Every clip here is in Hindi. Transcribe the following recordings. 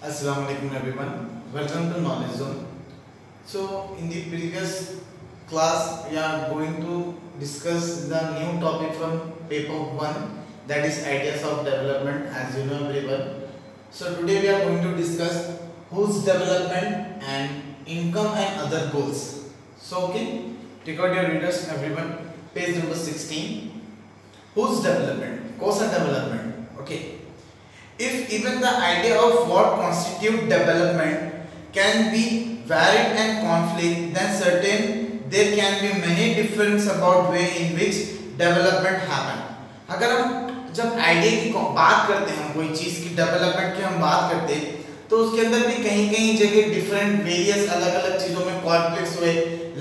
Assalamu alaikum everyone. Welcome to Knowledge Zone. So in the previous class we are going to discuss the new topic from paper 1, that is ideas of development, as you know very well. So today we are going to discuss whose development and income and other goals. So okay, take out your readers everyone. Page number 16. Whose development? Kosa development. Okay. If even the idea of what constitutes development can be varied and conflict, then certain there can be many difference about way in which development happen. अगर हम जब आइडिया की बात करते हैं, हम कोई चीज की डेवलपमेंट की हम बात करते हैं, तो उसके अंदर भी कहीं कहीं जगह डिफरेंट वेरियस अलग अलग चीजों में कॉन्फ्लिक्ट्स हुए,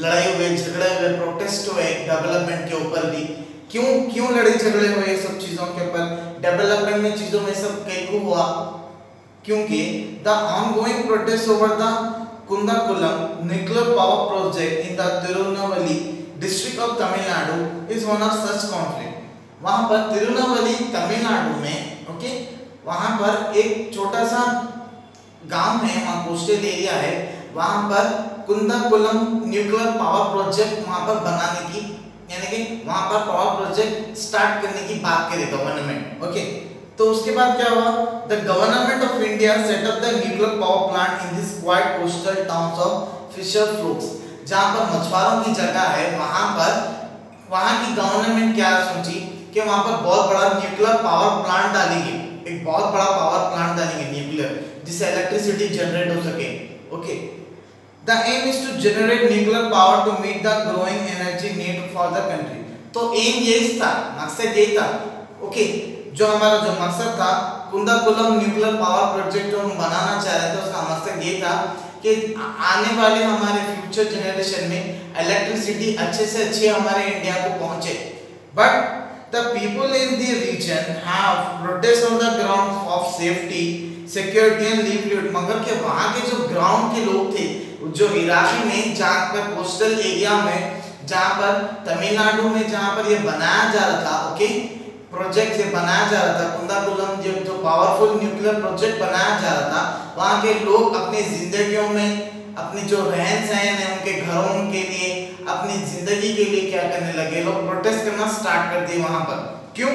लड़ाई हुए, झगड़े हुए, प्रोटेस्ट हुए डेवलपमेंट के ऊपर भी। क्यों लड़ाई झगड़े हुए सब चीजों के ऊपर, डेवलपमेंट में चीजों में सब कहीं हुआ? क्योंकि the ongoing protest over the Kudankulam nuclear power project in the Tirunelveli district of Tamil Nadu is one of such conflict. वहां पर तिरुनेलवेली तमिलनाडु में, ओके, वहां पर एक छोटा सा गांव है, वहां कोस्टल एरिया है, वहां पर कुंदाकुलम न्यूक्लियर पावर प्रोजेक्ट वहां पर बनाने की, यानी कि वहां पर पावर प्रोजेक्ट स्टार्ट करने की बात करे गवर्नमेंट। ओके, तो उसके बाद क्या हुआ? The government of India set up the nuclear power plant in this quite coastal towns of fisher folks, जहां पर मछुआरों की जगह है। वहां की गवर्नमेंट क्या सोची कि वहां पर बहुत बड़ा न्यूक्लियर पावर प्लांट डालेंगे, एक बहुत बड़ा पावर प्लांट डालेंगे न्यूक्लियर, जिससे इलेक्ट्रिसिटी जनरेट हो सके। Okay, The aim is to generate nuclear power to meet the growing energy need for the country. तो एम ये था, मकसद ये था। ओके, जो मकसद था कुंदाकुलम न्यूक्लियर पावर प्रोजेक्ट जो हम बनाना चाह रहे थे, उसका मकसद ये था कि आने वाले हमारे फ्यूचर जनरेशन में इलेक्ट्रिसिटी अच्छे से अच्छे हमारे इंडिया को पहुंचे। But the people in the region have protest on the ground of safety, security and livelihood। मगर के वहाँ के जो ग्राउंड के लोग थे, जो इराकी में, जहाँ पर कोस्टल एरिया में, जहाँ पर तमिलनाडु में, जहाँ पर ये बनाया जा रहा था, ओके, प्रोजेक्ट से बनाया जा रहा था कुंदाकुलम, जो पावरफुल न्यूक्लियर प्रोजेक्ट बनाया जा रहा था, वहाँ के लोग अपनी जिंदगियों में, अपनी जो रहन सहन है, उनके घरों के लिए, अपनी जिंदगी के लिए क्या करने लगे, लोग प्रोटेस्ट करना स्टार्ट कर दिए वहां पर। क्यों?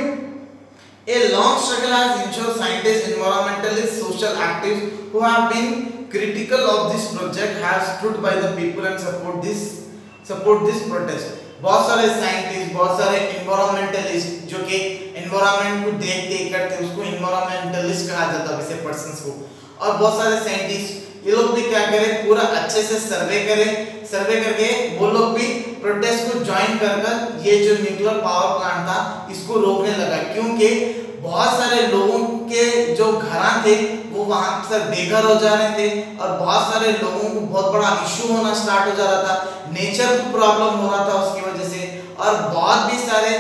A long struggle has ensured scientists, environmentalists, social activists who have been critical of this project have stood by the people and support this protest। बहुत सारे साइंटिस्ट, बहुत सारे एनवायरमेंटलिस्ट, जो कि एनवायरमेंट को देख करते हैं, उसको एनवायरमेंटलिस्ट कहा जाता है वैसे पर्संस को, और बहुत सारे साइंटिस्ट, ये लोग भी क्या करें, पूरा अच्छे से सर्वे करके वो लोग भी प्रोटेस्ट को ज्वाइन कर ये जो न्यूक्लियर पावर प्लांट था इसको रोकने लगा। क्योंकि बहुत सारे लोगों के जो घर थे वो वहां पर बेघर हो जा रहे थे, और बहुत सारे लोगों को बहुत बड़ा इशू होना स्टार्ट हो जा रहा था, नेचर को प्रॉब्लम हो रहा था उसकी वजह से, और बहुत भी सारे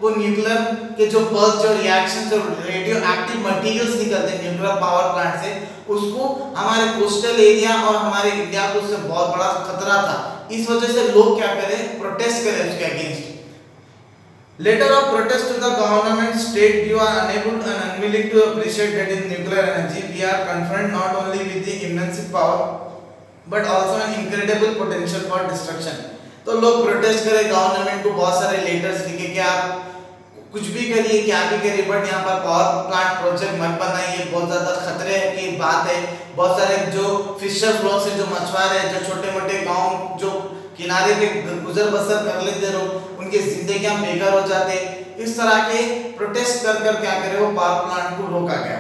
वो न्यूक्लियर के जो पल्स, जो रिएक्शन, जो रेडियो एक्टिव मटेरियल्स निकलते हैं न्यूक्लियर पावर प्लांट से, उसको हमारे कोस्टल एरिया और हमारे इंडिया को उससे बहुत बड़ा खतरा था। इस वजह से लोग क्या करें, प्रोटेस्ट करें उसके against. Letter of protest to the government state you are unable and unwilling to appreciate that in nuclear energy we are confronted not only with the immense power but also an incredible potential for destruction। तो लोग प्रोटेस्ट करें, गवर्नमेंट को बहुत सारे लेटर्स लिखे कि आप कुछ भी करिए, क्या भी करिए, बट यहाँ पर पावर प्लांट प्रोजेक्ट मत बनाइए, बहुत ज्यादा खतरे की बात है। बहुत सारे जो फिशर फ्लोक से जो मछुआरे हैं, जो छोटे मोटे गांव जो किनारे पे गुजर बसर कर लेते लोग, उनकी जिंदगियां बेघर हो जाते। इस तरह के प्रोटेस्ट कर क्या करे, वो पावर प्लांट को रोका गया।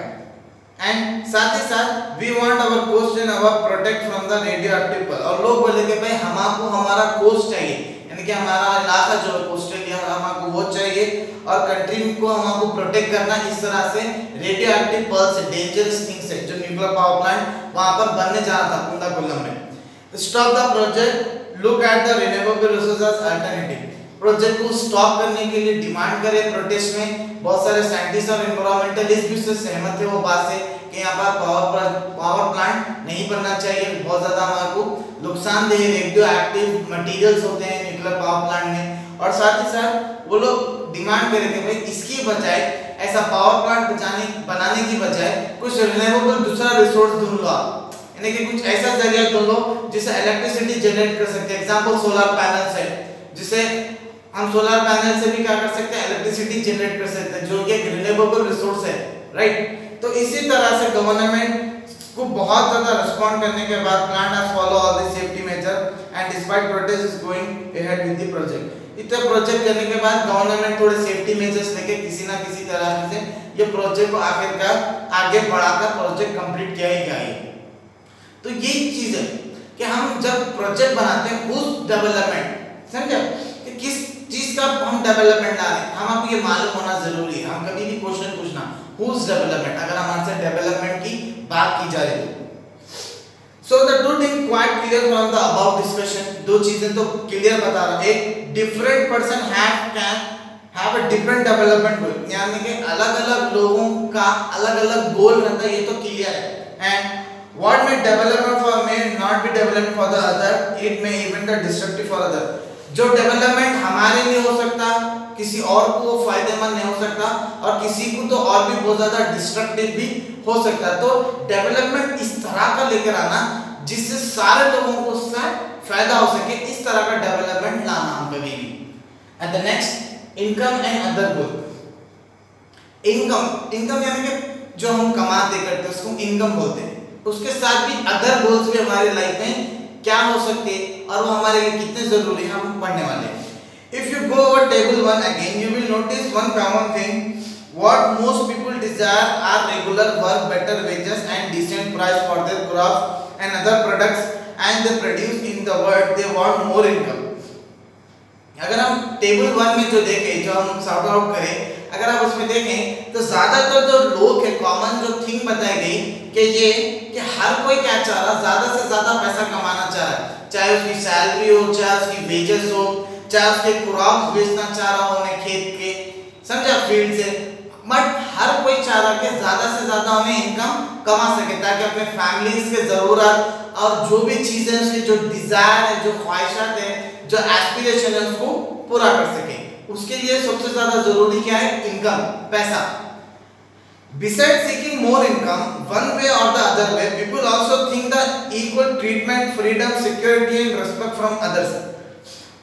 एंड साथ ही साथ we want our coast and our protect from the radioactive pulse. और लोग बोले कि भाई हमको हमारा कोस्ट चाहिए, यानी कि हमारा इलाका जो है कोस्टल एरिया, हमको वो चाहिए, और कंट्री को हमको प्रोटेक्ट करना। इस तरह से radio active pulse, dangerous things है जो न्यूक्लियर पावर प्लांट वहां पर बनने जा रहा था कुंदाकुलम में। Stop the project, look at the renewable resources alternative. Project को स्टॉप करने के लिए डिमांड करे प्रोटेस्ट में। बहुत सारे साइंटिस्ट और एनवायरमेंटलिस्ट भी उससे सहमत थे वो बात से कि यहाँ पर पावर प्लांट नहीं बनना चाहिए, बहुत ज्यादा हमारे को नुकसानदेह रेडियो एक्टिव मटेरियल्स होते हैं न्यूक्लियर पावर प्लांट में। और साथ ही साथ वो लोग डिमांड कर रहे थे भाई इसकी बजाय ऐसा पावर प्लांट बनाने की बजाय कुछ रिन्यूएबल दूसरा रिसोर्स ढूंढ लो आप, यानी कि कुछ ऐसा जरिया ढूंढ लो जिससे इलेक्ट्रिसिटी जनरेट कर सकते हैं। एग्जांपल सोलर पैनल है, जिसे हम सोलर पैनल से भी क्या कर सकते हैं, इलेक्ट्रिसिटी जनरेट कर सकते हैं, जो कि एक रिन्यूएबल रिसोर्स है, राइट। तो इसी तरह से गवर्नमेंट को बहुत ज्यादा रिस्पॉन्ड करने के बाद plant has follow all the safety major and despite protest is going ahead with the project. इतना प्रोजेक्ट करने के बाद गवर्नमेंट थोड़े सेफ्टी मेजर्स लेके किसी ना किसी तरह से ये प्रोजेक्ट को आखिरकार आगे बढ़ाकर प्रोजेक्ट कंप्लीट किया ही गया। तो यही चीज है कि हम जब प्रोजेक्ट बनाते हैं उस डेवलपमेंट, समझे कि किस चीज का हम डेवलपमेंट ला रहे हैं, हम आपको ये मालूम होना जरूरी है। हम कभी भी क्वेश्चन पूछना हुज डेवलपमेंट, अगर हमारे से डेवलपमेंट की बात की जा रही है। So the two things quite clear from the above discussion, दो चीजें तो क्लियर बता रहा हूं। एक different person can have a different development goal, यानी कि अलग-अलग लोगों का अलग-अलग गोल रहता है, ये तो क्लियर है। And what may development for may not be development for the other, it may even be destructive for other। जो डेवलपमेंट हमारे लिए हो सकता, किसी और को वो फायदेमंद नहीं हो सकता, और किसी को तो और भी बहुत ज्यादा डिस्ट्रक्टिव भी हो सकता है। तो डेवलपमेंट इस तरह का लेकर आना जिससे सारे लोगों को उससे फायदा हो सके, इस तरह का डेवलपमेंट लाना हम कभी भी। And the next, income and other goal. Income यानी कि जो हम कमाते करते हैं उसको इनकम बोलते हैं। उसके साथ भी अदर गोल्स भी हमारे लाइफ में क्या हो सकते हैं और वो हमारे लिए कितने जरूरी है, हम पढ़ने वाले हैं। If you go over table 1 again, you will notice one common thing. What most people desire are regular work, better wages, and decent price for their craft and other products, and they produce in the world. They want more income. अगर हम टेबल 1 में जो देखें, जो हम सॉर्ट आउट करें, अगर आप उसमें देखें तो ज्यादातर जो लोग है, कॉमन जो थिंग बताई गई कि ये कि हर कोई क्या चाह रहा, ज्यादा से ज्यादा पैसा कमाना चाह रहा है, चाहे उसकी सैलरी हो, चाहे उसकी वेजेस हो, चाहे उसके क्रॉप बेचना चाह रहा हो उन्हें खेत के, समझा, फील्ड से, बट हर कोई चाह रहा है कि ज्यादा से ज्यादा उन्हें इनकम कमा सके ताकि अपने फैमिलीज के जरूरत और जो भी चीजें उसकी जो डिजायर है, जो ख्वाहिशात है, जो एस्पिरेशन है उसको पूरा कर सके। उसके लिए सबसे ज्यादा जरूरी क्या है, इनकम, पैसा। Besides seeking more income, one way or the other way, people also think the equal treatment, freedom, security and respect from others।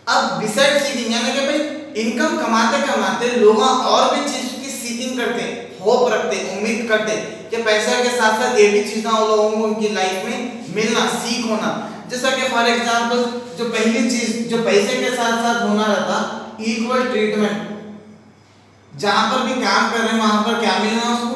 अब besides seeking यानी कि भाई इनकम कमाते कमाते लोग और भी चीज की सीकिंग करते हैं, होप रखते हैं, उम्मीद करते हैं कि पैसे के साथ साथ ये भी चीजें उन लोगों को उनकी लाइफ में मिलना, सीख होना। जैसा कि फॉर एग्जांपल जो पहली चीज जो पैसे के साथ साथ होना रहता, इक्वल ट्रीटमेंट। जहां पर भी काम कर रहे हैं वहां पर क्या मिलना उसको,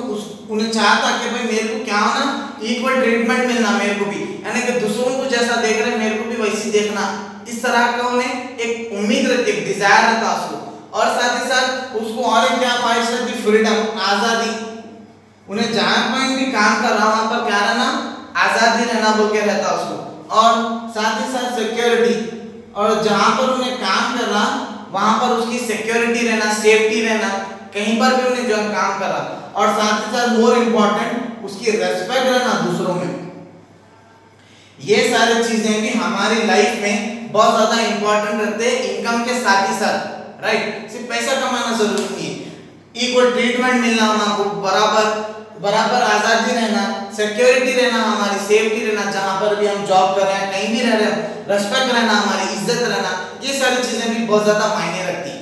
उन्हें चाहता कि भाई मेरे को क्या होना, इक्वल ट्रीटमेंट मिलना मेरे को भी, यानी कि दूसरों को जैसा देख रहे हैं मेरे को भी वैसी देखना, इस तरह का उन्हें एक उम्मीद रहती, एक डिजायर रहता उसको। और साथ ही साथ उसको और एक क्या ख्वाहिश रहती, फ्रीडम, आजादी। उन्हें जहां पर भी काम कर रहा वहां पर क्या रहना, आजादी रहना बोल के रहता उसको। और साथ ही साथ सिक्योरिटी, और जहां पर उन्हें काम कर रहा वहां पर उसकी सिक्योरिटी रहना, सेफ्टी रहना, कहीं पर भी उन्हें जो काम कर रहा। और साथ ही साथ मोर इम्पोर्टेंट उसकी रेस्पेक्ट रहना दूसरों में। ये सारी चीजें भी हमारी लाइफ में बहुत ज्यादा इंपॉर्टेंट रहते हैं इनकम के साथ ही साथ, राइट। सिर्फ पैसा कमाना जरूरी नहीं है, इक्वल ट्रीटमेंट मिलना हमको, बराबर आजादी रहना, सिक्योरिटी रहना, हमारी सेफ्टी रहना, जहां पर भी हम जॉब कर रहे हैं, कहीं भी रह रहे हैं, रेस्पेक्ट रहना, हमारी इज्जत रहना, ये सारी चीजें भी बहुत ज्यादा मायने रखती है।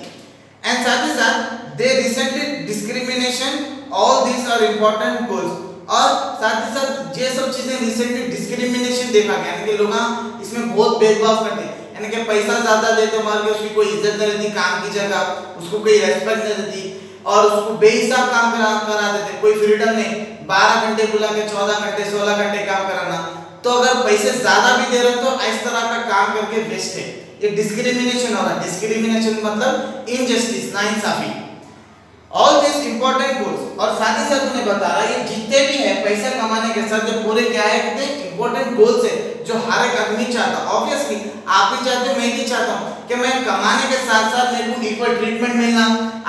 एंड साथ ही साथ the recently discrimination, all this are important goals. और साथ ही साथ ये सब चीजें रिसेंटली डिस्क्रिमिनेशन देखा गया, यानी कि लोग इसमें बहुत भेदभाव करते हैं, यानी कि पैसा ज्यादा देते मार के उसकी कोई इज्जत नहीं रहती, काम की जगह उसको कोई रेस्पेक्ट नहीं रहती, और उसको बेहिसाब काम करा देते, कोई फ्रीडम नहीं, 12 घंटे बुला के 14 घंटे 16 घंटे काम कराना। तो अगर पैसे ज्यादा भी दे रहे हो तो इस तरह का काम करके वेस्ट है, ये डिस्क्रिमिनेशन हो रहा है। डिस्क्रिमिनेशन मतलब इनजस्टिस, नाइंसाफी। ऑल दिस इंपॉर्टेंट गोल्स, और साथ ही साथ उन्हें बता रहा है ये जितने भी है पैसा कमाने के साथ जो पूरे क्या है, कितने इंपॉर्टेंट गोल्स है जो हर एक आदमी चाहता। ऑब्वियसली आप भी चाहते हो, मैं भी चाहता हूँ कि मैं कमाने के साथ साथ मेरे को इक्वल ट्रीटमेंट मिलना,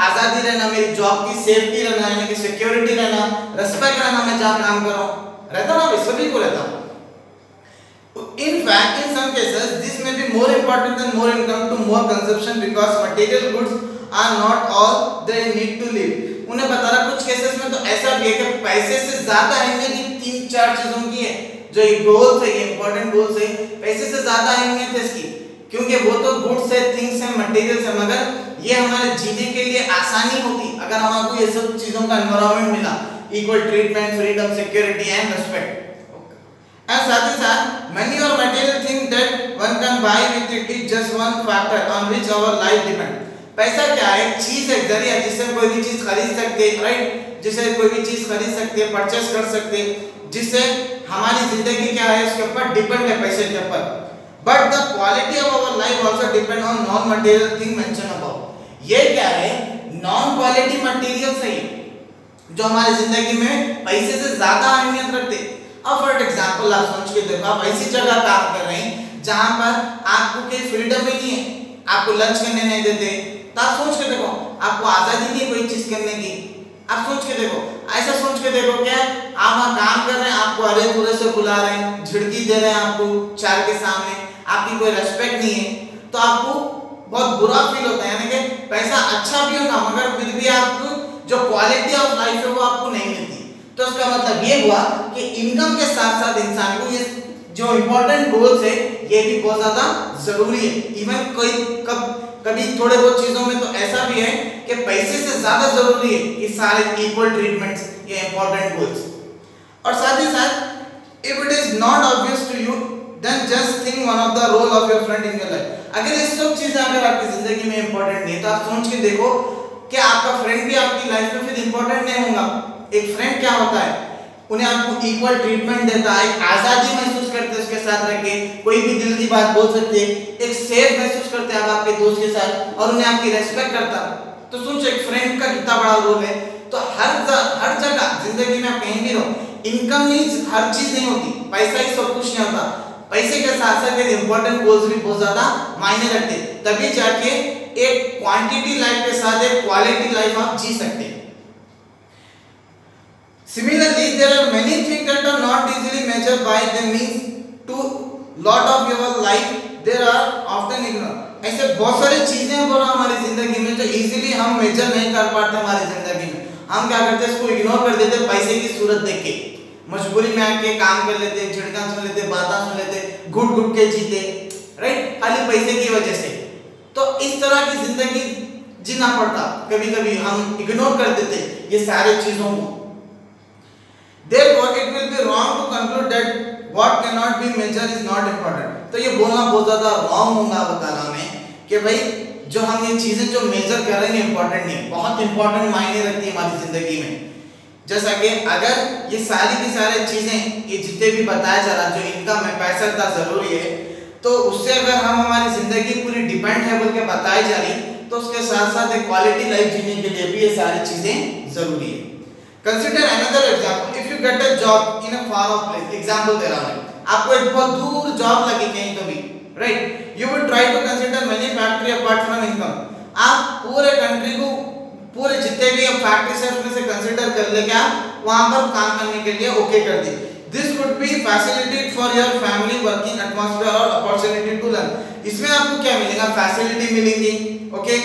आजादी रहना, मेरी जॉब की सेफ्टी रहना, यानी कि सिक्योरिटी रहना, रेस्पेक्ट रहना, मैं जहाँ काम कर रहा हूँ रहता ना, सभी को रहता हूँ। In fact, in some cases, this may be more important than more income to more consumption because material goods are not all they need to live। उन्हें बता रहा कुछ केसेस में तो ऐसा भी है कि पैसे से ज्यादा अहमियत इन 3-4 चीजों की है, जो ये गोल्स है, ये इंपॉर्टेंट गोल्स है, पैसे से ज्यादा अहमियत है इसकी, क्योंकि वो तो गुड्स है, थिंग्स है, मटेरियल्स है, मगर ये हमारे जीने के लिए आसानी होती अगर हमको ये सब चीजों का एनवायरनमेंट मिला, equal treatment, freedom, security and respect. And साथ ही साथ many और material things that one can buy with it is just one factor on which our life depend। पैसा क्या है? चीज है, जरिया जिससे कोई भी चीज खरीद सकते हैं, राइट, जिससे कोई भी चीज खरीद सकते हैं, परचेस कर सकते हैं, जिससे हमारी जिंदगी क्या है उसके ऊपर डिपेंड है, पैसे के ऊपर। But the quality of our life also depend on non material thing mention above. ये क्या है? नॉन क्वालिटी मटेरियल्स है जो हमारी जिंदगी में पैसे से ज्यादा अहमियत रखते हैं। अब फॉर एग्जांपल आप सोच के देखो, आप ऐसी जगह काम कर रहे हैं जहां पर आपको कोई फ्रीडम ही नहीं है, आपको लंच करने नहीं देते, तो आप सोच के देखो, आपको आजादी नहीं है कोई चीज करने की। आप सोच के देखो, ऐसा सोच के देखो, क्या आप वहां काम कर रहे हैं, आपको अरे पूरे से बुला रहे हैं, झिड़की दे रहे हैं आपको चार के सामने, आपकी कोई रेस्पेक्ट नहीं है, तो आपको बहुत बुरा फील होता है। यानी कि पैसा अच्छा भी होगा मगर फिर भी आपको जो क्वालिटी ऑफ लाइफ है वो आपको नहीं मिलती। तो इसका मतलब ये हुआ कि इनकम के साथ साथ इंसान को ये जो इंपॉर्टेंट गोल्स है ये भी बहुत ज्यादा जरूरी है। इवन कोई कभी थोड़े बहुत चीजों में तो ऐसा भी है कि पैसे से ज्यादा जरूरी है ये सारे इक्वल ट्रीटमेंट्स, ये इंपॉर्टेंट गोल्स। और साथ ही साथ if it is not obvious to you then just think one of the role of your friend in your life. अगर ये सब चीजें अगर आपकी जिंदगी में इंपॉर्टेंट नहीं है तो आप सोच के देखो कि आपका फ्रेंड भी आपकी लाइफ में फिर इंपॉर्टेंट नहीं होगा। एक फ्रेंड क्या होता है? उन्हें आपको इक्वल ट्रीटमेंट देता है, एक आजादी महसूस करते हैं उसके साथ रह के, कोई भी दिल की बात बोल सकते हैं, एक सेफ महसूस करते हैं आप आपके दोस्त के साथ, और उन्हें आपकी रेस्पेक्ट करता है। तो सोचो एक फ्रेंड का कितना बड़ा रोल है। तो हर जगह जिंदगी में आप कहीं भी रहो, इनकम मींस हर चीज नहीं होती, पैसा ही सब कुछ नहीं होता। पैसे के साथ साथ इंपॉर्टेंट गोल्स भी बहुत ज्यादा मायने रखते हैं, तभी जाके एक क्वांटिटी लाइफ के साथ एक क्वालिटी लाइफ आप जी सकते हैं। Similarly, there are many things that are not easily measured by them, means to lot of your life there are often ignored। ऐसे बहुत सारी चीजें हैं हमारी जिंदगी में जो इजीली हम मेजर नहीं कर पाते हमारी जिंदगी में। हम क्या करते हैं, इसको इग्नोर कर देते पैसे की सूरत देख के, मजबूरी में आके काम कर लेते, झिड़का सुन लेते, बातें सुन लेते, घुट घुट के जीते, राइट, खाली पैसे की वजह से। तो इस तरह की जिंदगी जीना पड़ता, कभी कभी हम इग्नोर कर देते ये सारी चीजों को। Therefore, it will be wrong to conclude that what cannot be measured is not important। तो ये बोलना बहुत ज्यादा रॉन्ग होगा बताना में कि भाई जो हम ये चीजें जो मेजर कर रहे हैं इंपॉर्टेंट नहीं, बहुत इंपॉर्टेंट मायने रखती है हमारी जिंदगी में। जैसा कि अगर ये सारी की सारी चीजें ये जितने भी बताया जा रहा, जो इनकम है, पैसा इतना जरूरी है, तो उससे अगर हम हमारी जिंदगी पूरी डिपेंड है बोल के बताई जा रही, तो उसके साथ साथ एक क्वालिटी लाइफ जीने के लिए भी ये सारी चीजें जरूरी है। Consider another example. If you get a job in a far off place, example दे रहा हूँ, आपको एक बहुत दूर जॉब लगी कहीं तो भी, right? You would try to consider many factors apart from income। आप पूरे कंट्री को, पूरे जितने भी फैक्ट्रीज हैं उसमें से कंसिडर कर ले क्या वहाँ पर काम करने के लिए ओके कर दी। This could be facilitated for your family working atmosphere और opportunity to learn। इसमें आपको क्या मिलेगा? फैसिलिटी मिलेंगी, ओके,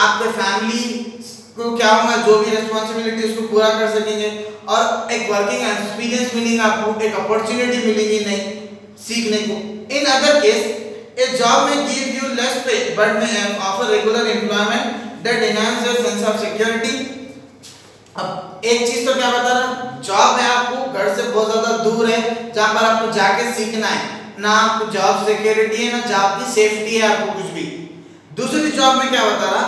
आपके फैमिली को क्या होगा, जो भी रिस्पांसिबिलिटी उसको पूरा कर सकेंगे, और एक वर्किंग एक्सपीरियंस मिलेगा आपको, एक अपॉर्चुनिटी मिलेगी नई सीखने को। In other case A job में गिव यू लेस पे but may offer regular employment that enhance your sense of security. अब एक चीज तो क्या बता रहा, जॉब है आपको घर से बहुत ज्यादा दूर है जहां पर आपको जाके सीखना है, ना आपको जॉब सिक्योरिटी है ना जॉब की सेफ्टी है आपको कुछ भी। दूसरी जॉब में क्या बता रहा,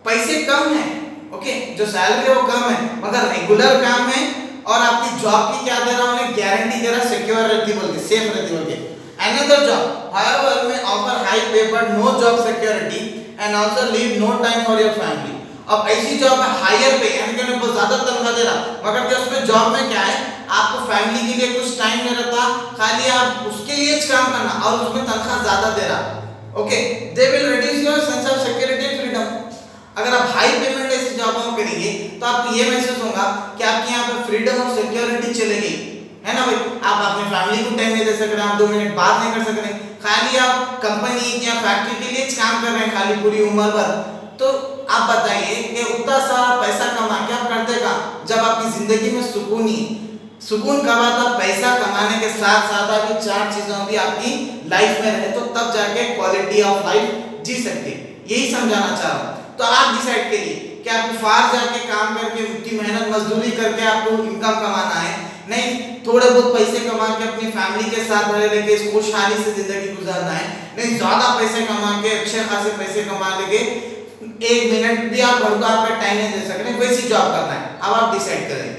पैसे कम है, ओके, जो सैलरी है वो कम है मगर रेगुलर काम है, और आपकी जॉब की क्या दे रहा उन्हें गारंटी दे रहा, सिक्योर रहती बोल के, सेफ रहती बोल के। Another job however may offer high pay but no job security and also leave no time for your family. अब ऐसी जॉब है हायर पे, यानी कि उन्हें बहुत ज्यादा तनख्वाह दे रहा, मगर क्या उसमें जॉब में क्या है, आपको फैमिली के लिए कुछ टाइम नहीं रहता, खाली आप उसके लिए काम करना, और उसमें तनख्वाह ज्यादा दे रहा, okay. They will reduce your sense of security and freedom. अगर आप हाई पेमेंट ऐसी जॉबों में करेंगे तो आपको ये महसूस होगा कि आपके यहाँ पे फ्रीडम और सिक्योरिटी चलेगी, है ना भाई। आप अपनी फैमिली को टाइम नहीं दे सक रहे, आप 2 मिनट बात नहीं कर सक रहे, खाली आप कंपनी या फैक्ट्री के लिए काम कर रहे हैं खाली पूरी उम्र भर, तो आप बताइए कि उतना सा पैसा कमा के आप करते का जब आपकी जिंदगी में सुकून ही सुकून कब आता? पैसा कमाने के साथ साथ आपकी चार चीजों भी आपकी लाइफ में रहे तो तब जाके क्वालिटी ऑफ लाइफ जी सकते। यही समझाना चाह रहा हूँ। तो आप डिसाइड करिए कि आपको फार जाके काम करके उनकी मेहनत मजदूरी करके आपको इनकम कमाना है, नहीं थोड़े बहुत पैसे कमा के अपनी फैमिली के साथ रह के खुशहाली से जिंदगी गुजारना है, नहीं ज्यादा पैसे कमा के अच्छे खासे पैसे कमा लेके एक मिनट भी आप घर को आपका टाइम नहीं दे सकते, वैसी जॉब करना है। अब आप डिसाइड करें।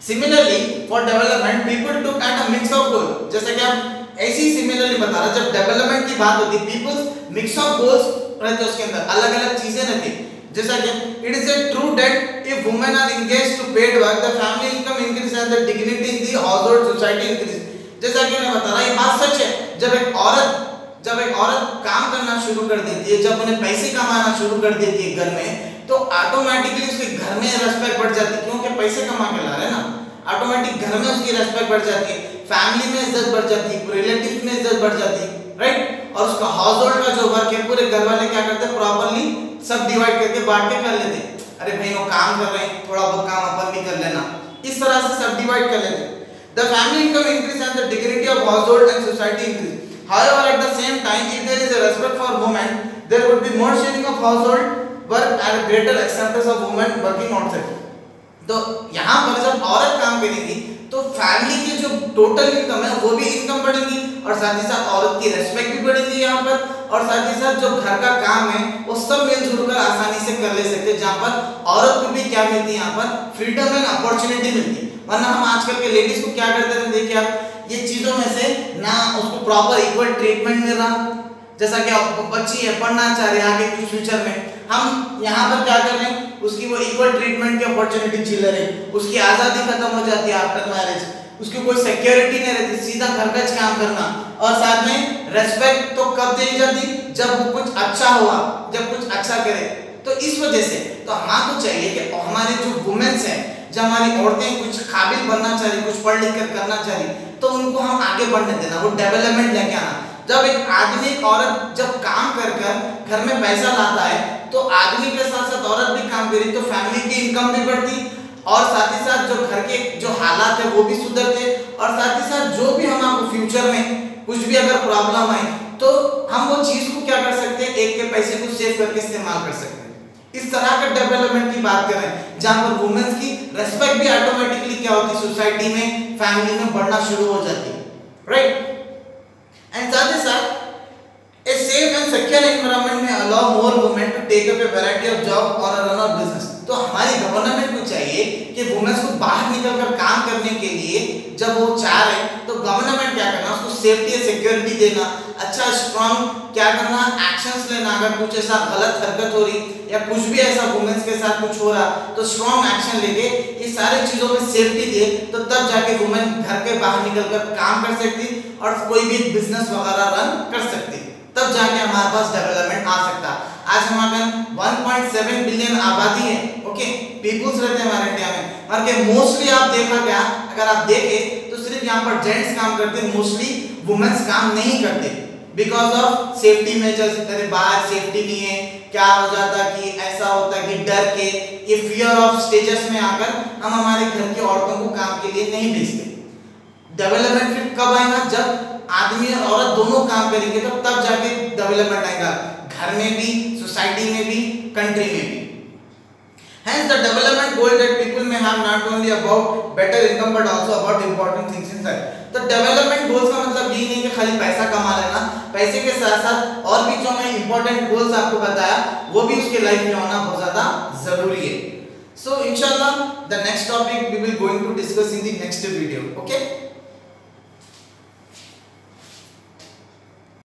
Similarly for development people took at a mix of goal, जैसे कि आप ऐसे ही सिमिलरली बता रहा, जब डेवलपमेंट की बात होती है पीपल्स मिक्स ऑफ गोल्स रहते, उसके अंदर अलग अलग चीजें रहती, जैसा कि it is a true that if women are engaged to paid work the family income increase and the dignity in the household society increase. जैसा कि मैं बता रहा, ये बात सच है। जब एक औरत काम करना शुरू कर देती है, जब उन्हें पैसे कमाना शुरू कर देती है घर में, तो ऑटोमेटिकली उसके घर में रेस्पेक्ट बढ़ जाती है, क्योंकि पैसे कमा के ला रहे हैं ना, ऑटोमेटिक घर में उसकी रेस्पेक्ट बढ़ जाती है, फैमिली में इज्जत बढ़ जाती है, रिलेटिव में इज्जत बढ़ जाती है, राइट। और उसका हाउस होल्ड का जो वर्क है पूरे घर वाले क्या करते हैं, प्रॉपर्ली सब डिवाइड करके बांट के कर लेते हैं। अरे भाई वो काम कर रहे हैं, थोड़ा बहुत काम अपन भी कर लेना, इस तरह से सब डिवाइड कर लेते हैं। The family income increase and the dignity of house hold and society increase. However, at the same time, if there is a respect for women, there would be more sharing of household work and a greater acceptance of women working outside. तो यहाँ पर जब औरत काम करेगी तो फैमिली की जो टोटल इनकम है वो भी इनकम बढ़ेगी और साथ ही साथ औरत की रेस्पेक्ट भी बढ़ेगी यहाँ पर, और साथ ही साथ जो घर का काम है वो सब मिलजुल कर आसानी से कर ले सकते हैं, जहाँ पर औरत को भी क्या मिलती है, यहाँ पर फ्रीडम एंड अपॉर्चुनिटी मिलती है। वरना हम आजकल के लेडीज को क्या करते हैं, देखिए आप ये चीजों में से ना उसको प्रॉपर इक्वल ट्रीटमेंट मिल रहा, जैसा कि बच्ची है पढ़ना चाह रही है आगे कुछ फ्यूचर में, हम यहाँ पर क्या कर रहे हैं, उसकी वो इक्वल ट्रीटमेंट की अपॉर्चुनिटी छीन रहे हैं, उसकी आजादी खत्म हो जाती है आफ्टर मैरिज, उसकी कोई सिक्योरिटी नहीं रहती, सीधा घर का काम करना, और साथ में रेस्पेक्ट तो कब दी जाती, जब वो कुछ अच्छा हुआ, जब कुछ अच्छा करे। तो इस वजह से तो हमको चाहिए कि हमारे जो वुमेन्स हैं, जब हमारी औरतें कुछ काबिल बनना चाह रही, कुछ पढ़ लिख कर करना चाह रही, तो उनको हम आगे बढ़ने देना, वो डेवलपमेंट लेके आना। जब एक आदमी एक औरत जब काम कर कर घर में पैसा लाता है तो आदमी के साथ साथ औरत भी काम करी तो फैमिली की इनकम भी बढ़ती, और साथ ही साथ जो घर के जो हालात है वो भी सुधरते, और साथ ही साथ जो भी हमारे फ्यूचर में कुछ भी अगर प्रॉब्लम आए तो हम वो चीज को क्या कर सकते हैं, एक के पैसे को सेव करके इस्तेमाल कर सकते हैं। इस तरह का डेवलपमेंट की बात करें जहां पर वुमेन्स की रेस्पेक्ट भी ऑटोमेटिकली क्या होती है, सोसाइटी में फैमिली में बढ़ना शुरू हो जाती है, राइट। एंड साथ ही साथ a safe and secure environment may allow more women to take up a variety of job or run a business। तो हमारी गवर्नमेंट को चाहिए कि वुमेन्स को बाहर निकलकर काम करने के लिए जब वो चाह रहे हैं तो गवर्नमेंट क्या करना, उसको सेफ्टी और सिक्योरिटी देना, अच्छा स्ट्रॉन्ग क्या करना, एक्शंस लेना, अगर कुछ ऐसा गलत हरकत हो रही या कुछ भी ऐसा वुमेन्स के साथ कुछ हो रहा तो स्ट्रॉन्ग एक्शन लेके ये सारी चीजों में सेफ्टी दे, तो तब जाके वुमेन घर के बाहर निकलकर काम कर सकती और कोई भी बिजनेस वगैरह रन कर सकती, तब जाके हमारे पास डेवलपमेंट आ सकता। आज हमारे 1.7 बिलियन आबादी है, ओके, पीपल्स रहते हैं हमारे इंडिया में, और के मोस्टली आप देखा गया, अगर आप देखें तो सिर्फ यहाँ पर जेंट्स काम करते हैं, मोस्टली वुमेन्स काम नहीं करते बिकॉज ऑफ सेफ्टी मेजर्स। तेरे बाहर सेफ्टी नहीं है, क्या हो जाता कि ऐसा होता कि डर के ये फियर ऑफ स्टेजेस में आकर हम हमारे घर की औरतों को काम के लिए नहीं भेजते। डेवलपमेंट फिर कब आएगा, जब आदमी और औरत दोनों काम करेंगे तो तब जाके डेवलपमेंट आएगा, घर में भी, सोसाइटी में भी, कंट्री में भी। Hence the development goal that people may have not only about better income but also about important things in life। तो डेवलपमेंट गोल्स का मतलब ये नहीं कि खाली पैसा कमा लेना, पैसे के साथ साथ और भी जो मैं इंपॉर्टेंट गोल्स आपको बताया वो भी उसके लाइफ में होना बहुत ज्यादा जरूरी है। So inshallah the next topic we will going to discuss in the next video, okay।